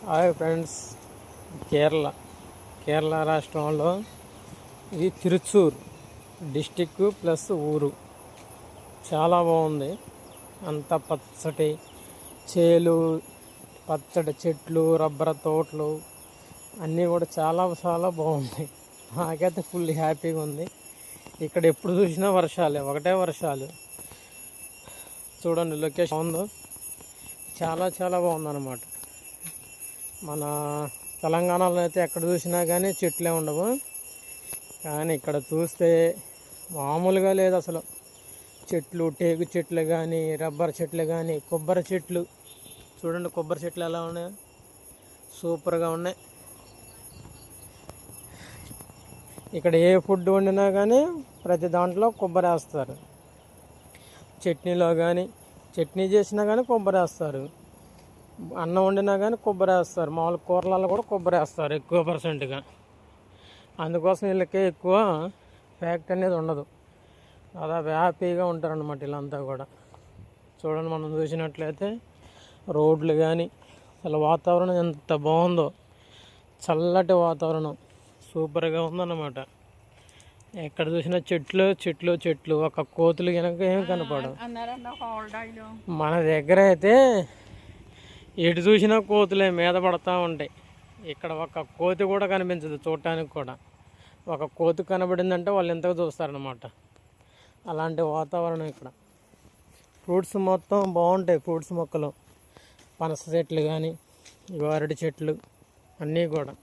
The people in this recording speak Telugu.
హాయ్ ఫ్రెండ్స్, కేరళ రాష్ట్రంలో ఇది తిరుచూర్ డిస్టిక్ ప్లస్ ఊరు. చాలా బాగుంది. అంత పచ్చటి చేలు, పచ్చటి చెట్లు, రబ్బర్ తోటలు అన్నీ కూడా చాలా చాలా బాగున్నాయి. నాకైతే ఫుల్ హ్యాపీగా ఉంది. ఇక్కడ ఎప్పుడు చూసినా వర్షాలే, ఒకటే వర్షాలు. చూడండి లొకేషన్ ఉందో, చాలా చాలా బాగుందన్నమాట. మన తెలంగాణలో అయితే ఎక్కడ చూసినా కానీ చెట్లే ఉండవు, కానీ ఇక్కడ చూస్తే మామూలుగా లేదు అసలు. చెట్లు, టేకు చెట్లు కానీ, రబ్బర్ చెట్లు కానీ, కొబ్బరి చెట్లు చూడండి. కొబ్బరి చెట్లు ఎలా ఉన్నాయి, సూపర్గా ఉన్నాయి. ఇక్కడ ఏ ఫుడ్ వండినా కానీ ప్రతి దాంట్లో కొబ్బరి వేస్తారు. చట్నీలో కానీ, చట్నీ చేసినా కానీ కొబ్బరి వేస్తారు. అన్నం వండినా కానీ కొబ్బరి వేస్తారు. మామూలు కూరలలో కూడా కొబ్బరి వేస్తారు ఎక్కువ పర్సెంట్గా. అందుకోసం వీళ్ళకి ఎక్కువ ఫ్యాక్ట్ అనేది ఉండదు. అలా హ్యాపీగా ఉంటారన్నమాట వీళ్ళంతా కూడా. చూడండి, మనం చూసినట్లయితే రోడ్లు కానీ, అసలు వాతావరణం ఎంత బాగుందో. చల్లటి వాతావరణం సూపర్గా ఉందన్నమాట. ఎక్కడ చూసినా చెట్లు చెట్లు చెట్లు, ఒక కోతులు కనుక ఏమి కనపడవు. మన దగ్గర అయితే ఎటు చూసినా కోతులే మీద పడతా ఉంటాయి. ఇక్కడ ఒక కోతి కూడా కనిపించదు చూడటానికి కూడా. ఒక కోతి కనబడిందంటే వాళ్ళు ఎంతగా చూస్తారనమాట. అలాంటి వాతావరణం ఇక్కడ. ఫ్రూట్స్ మొత్తం బాగుంటాయి. ఫ్రూట్స్ మొక్కలు, పనస చెట్లు కానీ, అరటి చెట్లు అన్నీ కూడా.